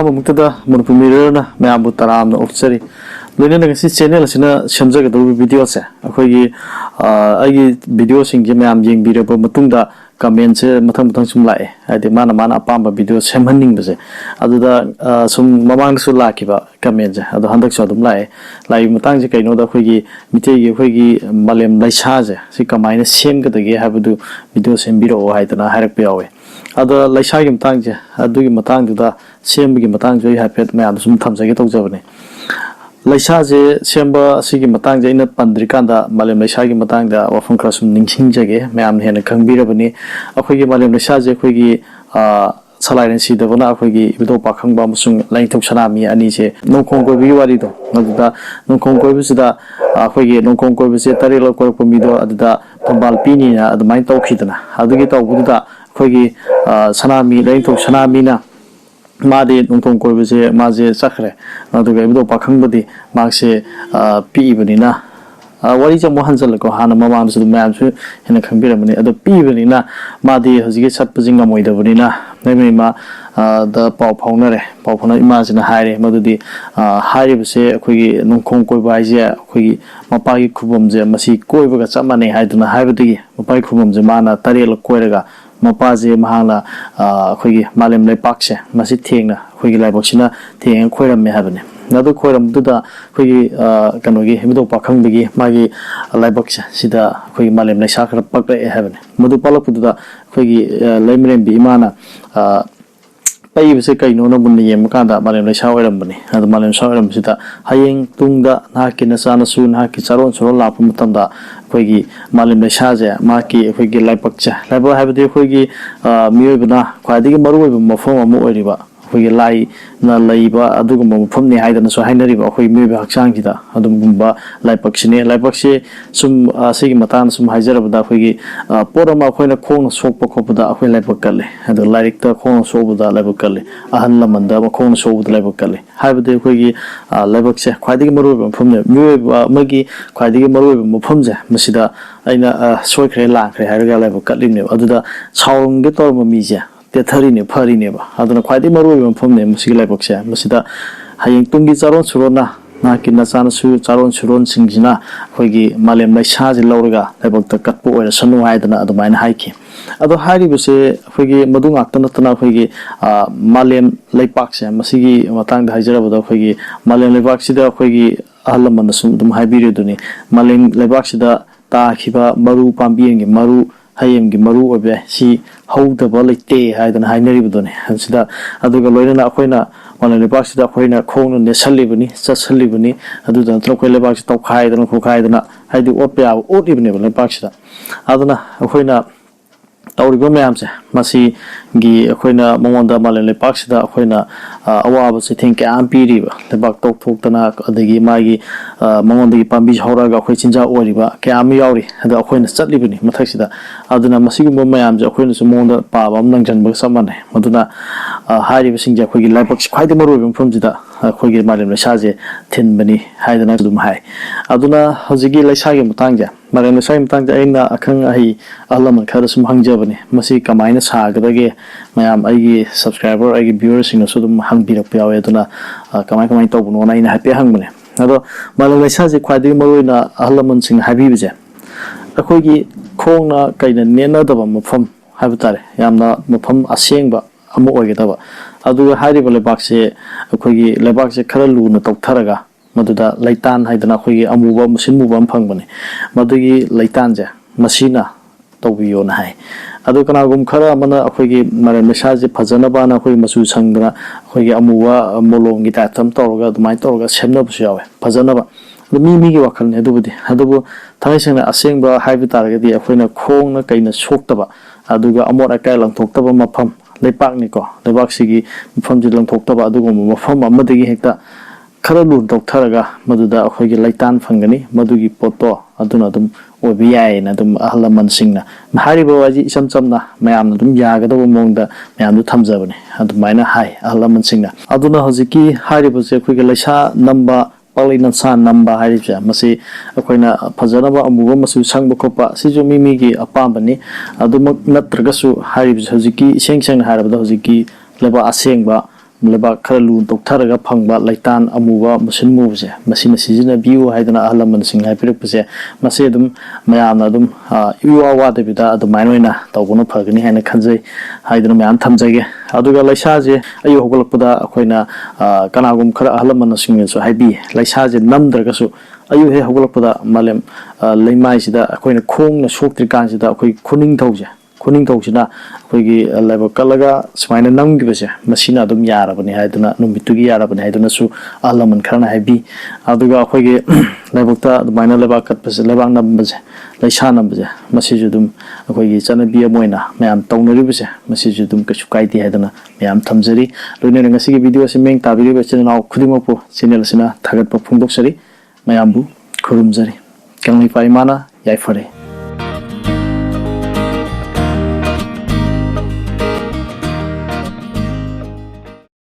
ꯑꯍꯥꯟꯕꯃꯛꯇꯗ ꯃꯅꯤꯄꯨꯔ ꯃꯤꯔꯔꯅ ꯃꯌꯥꯝꯕꯨ ꯇꯔꯥꯝꯅ ꯑꯣꯛꯆꯔꯤ ꯂꯣꯏꯅꯅ ꯉꯁꯤ ꯆꯦꯅꯦꯜ ꯑꯁꯤꯅ ꯁꯦꯝꯖꯒꯗꯧꯔꯤꯕ ꯚꯤꯗꯤꯑꯣꯁꯦ ꯑꯩꯈꯣꯏꯒꯤ ꯑꯩꯒꯤ ꯚꯤꯗꯤꯑꯣꯁꯤꯡꯁꯦ ꯃꯌꯥꯝ ꯌꯦꯡꯕꯤꯔꯕ ꯃꯇꯨꯡꯗ ꯀꯃꯦꯟꯁꯦ ꯃꯊꯪ ꯁꯨꯝ ꯂꯥꯛꯑꯦ ꯍꯥꯏꯗꯤ ꯃꯥꯅ ꯑꯄꯥꯝꯕ ꯚꯤꯗꯤꯑꯣ ꯁꯦꯝꯍꯟꯅꯤꯡꯕꯁꯦ ꯑꯗꯨꯗ ꯁꯨꯝ ꯃꯃꯥꯡꯗꯁꯨ ꯂꯥꯛꯈꯤꯕ ꯀꯃꯦꯟꯁꯦ ꯑꯗꯣ ꯍꯟꯗꯛꯁꯨ ꯑꯗꯨꯝ ꯂꯥꯛꯏꯕ ꯃꯇꯥꯡꯁꯦ ꯀꯩꯅꯣꯗ ꯑꯩꯈꯣꯏꯒꯤ ꯃꯤꯇꯩꯒꯤ ꯑꯩꯈꯣꯏꯒꯤ ꯃꯥꯂꯦꯝ ꯂꯩꯁꯥꯁꯦ ꯁꯤ ꯀꯃꯥꯏꯅ ꯁꯦꯝꯒꯗꯒꯦ ꯍꯥꯏꯕꯗꯨ ꯚꯤꯗꯤꯑꯣ ꯁꯦꯝꯕꯤꯔꯛꯑꯣ ꯍꯥꯏꯗꯅ ꯍꯥꯏꯔꯛꯄ ꯌꯥꯎꯋꯦ ꯑꯗꯣ ꯂꯩꯁꯥꯒꯤ ꯃꯇꯥꯡꯁꯦ ꯑꯗꯨꯒꯤ ꯃꯇꯥꯡꯗꯨꯗ ꯁꯦꯝꯕꯒꯤ ꯃꯇꯥꯡꯁꯨ ꯑꯩ ꯍꯥꯏꯐꯦꯠ ꯃꯌꯥꯝꯗ ꯁꯨꯝ ꯊꯝꯖꯒꯦ ꯇꯧꯖꯕꯅꯦ ꯂꯩꯁꯥꯁꯦ ꯁꯦꯝꯕ ꯑꯁꯤꯒꯤ ꯃꯇꯥꯡꯁꯦ ꯑꯩꯅ ꯄꯟꯗ꯭ꯔꯤꯀꯥꯟꯗ ꯃꯥꯂꯦꯝ ꯂꯩꯁꯥꯒꯤ ꯃꯇꯥꯡꯗ ꯋꯥꯐꯝ ꯈꯔ ꯁꯨꯝ ꯅꯤꯡꯁꯤꯡꯖꯒꯦ ꯃꯌꯥꯝꯅ ꯍꯦꯟꯅ ꯈꯪꯕꯤꯔꯕꯅꯤ ꯑꯩꯈꯣꯏꯒꯤ ꯃꯥꯂꯦꯝ ꯂꯩꯁꯥꯁꯦ ꯑꯩꯈꯣꯏꯒꯤ ꯁꯂꯥꯏꯔꯦꯟ ꯁꯤꯗꯕꯅ ꯑꯩꯈꯣꯏꯒꯤ ꯏꯕꯨꯙꯧ ꯄꯥꯈꯪꯕ ꯑꯃꯁꯨꯡ ꯂꯥꯏꯅꯤꯡꯊꯧ ꯁꯅꯥꯃꯍꯤ ꯑꯅꯤꯁꯦ ꯅꯣꯡꯈꯣꯡ ꯀꯣꯏꯕꯒꯤ ꯋꯥꯔꯤꯗꯣ ꯃꯗꯨꯗ ꯅꯣꯡꯈꯣꯡ ꯀꯣꯏꯕꯁꯤꯗ ꯑꯩꯈꯣꯏꯒꯤ ꯅꯣꯡꯈꯣꯡ ꯀꯣꯏꯕꯁꯦ ꯇꯔꯦꯠꯂꯛ ꯀꯣꯏꯔꯛꯄ ꯃꯤꯗꯣ ꯑꯗꯨꯗ ꯐꯝꯕꯥꯜ ꯄꯤꯅꯤꯅ ꯑꯗꯨꯃꯥꯏꯅ ꯇꯧꯈꯤꯗꯅ ꯑꯗꯨꯒꯤ ꯇꯧꯕꯗꯨꯗ ꯑꯩꯈꯣꯏꯒꯤ ꯁꯅꯥꯃꯍꯤ ꯂꯥꯏꯅꯤꯡꯊꯧ ꯁꯅꯥꯃꯍꯤꯅ मादे नोंथों कोई माजे चखरे इबुधौ पाखंबदी मासे पीबनीना वरी चमो हंजलको हाना ममामसु मैमसु हेन खंबिरमनी अदो पीबनीना मादे हजिगे सत्पजि ngमोइदबनीना नैमेमा द पाव फाउना इमाजिना हाइरे मदुदी हाइरिबसे अखोगी नोंखों कोइबा हाइजे अखोगी मपागी खुबमजे मसी कोइबगा चमने हाइदना हाइबदगी मपागी खुबमजे माना तरेल कोइरगा मपाजे महाना अखोगी मालेम लेपाकसे मसी थेंगना अखोगी लाइबक्सिना थेंग खोइरममे हाबने नदु खोइरमदुदा अखोगी कनोगी हिबदौ पाखंबगी मागी लाइबक्से सिदा अखोगी मालेम लेसा खर पकरे हाबने मदु पलकपुदुदा अखोगी लैमरेंबी इमाना पैबसे कइनो न बुन येमकांदा मालेम लेसा ओइरमबनी अदु मालेम लेसा ओइरमसिदा हयेंग तुंगदा नाकी नचानसु नाकी चरोन चरोन लाप मतंदा अखोगी मालेम लेसाजे माकी अखोगी लाइबक्से लाइब हाबदि अखोगी मियोबना ख्वाइदगी मरुओइब मफम अमु ओइरिबा अखोगी लाई ना लैबा अदुगुम मफमनि हाइदनसु हाइनरिबा अखोगी मियोबा हक्सांगसिदा अदुगुम्बा लाइबक्सिने सुम सिगी मतान सुम हाइजरबदा अखोगी पोरमा अखोइना खोंग सोकप खोपदा अखोई लाइबक कले अदु लाइरिकता खोंग सोबदा लाइबक कले अहन लमनदा खोंग सोबदा लाइबक कले हाइबदि अखोगी लाइबक्से ख्वाइदगी मरुओइब मफमने मियोबा अमगी ख्वाइदगी मरुओइब मफमजे मसिदा अइना सोइख्रे लांख्रे हाइरगा लाइबक कलिने अदुदा साउंगे तोरम मीजे तेथरिने फरिनेबा अदुना ख्वाइदगी मरुओइब मफमने मसिगी लाइबक्से मसिदा हयेंग तुंगी चारोन सुरोना नाकी नचानसु चारोन सुरोन सिंगजिना अखोगी मालेम लैसाजे लौरगा लाइबक्ता कटपो ओइरसनु हाइदना अदुमाइना हाइखि अदो हाइरिबसे अखोगी मदु ngakta natana अखोगी मालेम लैपाकसे मसिगी मतांग हाइजरबदा अखोगी मालेम लैपाकसिदा अखोगी अहलमनसु दुम हाइबिरिदुनी मालेम लैपाकसिदा ताखिबा मरु पांबियंगी मरु हयेंगी मरु ओबे सी हौदबा लैते हाइदना हाइनरिबदुनी हंसिदा अदुगा लोइना अखोइना मालेम लैपाकसिदा अखोइना खोंगना नेसलिबनी चसलिबनी अदुदा नत्र अखोइ लैपाकसि तौखाइदना खोखाइदना हाइदि ओटपया ओटिबनेबा लैपाकसिदा अदुना अखोइना तौरिबा मयामसे मसीगी अखोइना मंगोंदा मालेम लैपाकसिदा अखोइना अवाब चिथें क्याम पीरिबा लैपाक तौथोक्तना अदगी मागी मंगोंदगी पांबि हौरगा अखोइ चिंजा ओरिबा क्याम याउरी अदा अखोइना चटलिबनी मथक्सिदा अदुना मसीगुम्बा मयामसे अखोइना सु मंगोंदा पाबा अम नंगजनबा समने मदुना हाइरिबसिंजे अखोइगी लाइपाकसि ख्वाइदि मरुइबा मफमजिदा अखोइगी मालेम लैसाजे थिनबनी हाइदना दुम हाइ अदुना हजिगी लैसागी मतांगजे मालेम लैसागी मतांगजे अइना अखंग अहि अहलमन खर सुम हंगजबनी मसी कमाइना सागदगे मयाम अइगी सब्सक्राइबर अइगी व्यूअर्स सिंगसु दुम हंगबिरप यावे अदुना कमाइ तौबनो नाइना हाइपे हंगबने अदो मालेम लैसाजे ख्वाइदगी मरुइना अहलमन सिंग हाइबिबजे अखोइगी खोंगना कइना नेनदबा मफम हाइबो तारे यामना मफम असेंगबा अमु ओइगदबा अदुगा हाइरिबा लैपाकसे अखोइगी लैपाकसे खरा लुना तौथरगा मदुदा लैतान हाइदना अखोइगी अमुबा मुसिनमुबा अम फंगबने मदुगी लैतानजे मसीना तौबियोना हाइ अदु कनागुम खरा अमना अखोइगी मालेम लैसाजे फजनबाना अखोइ मसु संगना अखोइगी अमुबा मोलोंगी टाइपम तौरगा अदुमाइ तौरगा सेमनबसु यावे फजनबा मीगी वाखलने अदुबुदी अदुबु थाइसेंना असेंगबा हाइबि तारगदी अखोइना खोंगना कइना सोक्तबा अदुगा अमोट अकाइ लंथोक्तबा मफम लैपाकनिको लैपाकसिगी मफमजि लंथोक्तबा अदुगुम मफम अमदगी हेक्ता खरा लुन तौथरगा मदुदा अखोइगी लैतान फंगनी मदुगी पोतो अदुना दुम ओबि यायना दुम अहलमन सिंगना हारिबा वाजि इसम चमना मयामना दुम यागदबा मोंगदा मयामदु थमजबने अदुमाइना हाइ अहलमन सिंगना अदुना हजिकी हारिबसे अखोइगी लैसा नंबा पालैना सा नंबा हारिबसे मसी अखोइना फजनबा अमुबा मसु संगबा खोपा सिजु मिमीगी अपामबनी अदुमक नत्रगसु हारिबसे हजिकी इसेंग सेंगना हारबदा हजिकी लेबा असेंगबा लेबाक खर लू तौथरगा फंगबा लैतान अमुबा मसिन मुबसे मसिन सिजिनाबियु हाइदना अहल लमनसिंग हाइपिरकपसे मसे दुम मयामना दुम इवा वादबिदा अदुमाइन ओइना तौबनो फगनी हाइना खंजै हाइदना मयाम थमजगे अदुगा लैसाजे अयु होगलकपदा अखोइना कनागुम खर अहल लमनसिंगसु हाइबि लैसाजे नमद्रगसु अयु हे होगलकपदा मालेम लैमाइसिदा अखोइना खोंगना सोक्त्रिकांसिदा अखोइ खुनिंग थौजे खुनिंग थौसिना अखोइगी लेबो कलगा सुमाइना नमगिबसे मसिना अदुम यारबनि हाइदना नुमितुगी यारबनि हाइदनासु अहलमन खरना हाइबि अदुगा अखोइगी लेबोक्ता अदुमाइना लेबा कटपसे लेबा नमबसे लैसा नमबसे मसिजु दुम अखोइगी चनबि अमोइना मयाम तौनरिबसे मसिजु दुम कछु काइदि हाइदना मयाम थमजरी लोइनेना ngasiगी वीडियो से मेंग ताबिरिबे चेनाव खुदिमपु चैनल सिना थागतप फुंगदोक्सरी मयामबु खुरुमजरी कंगलिपा इमाना याइफरे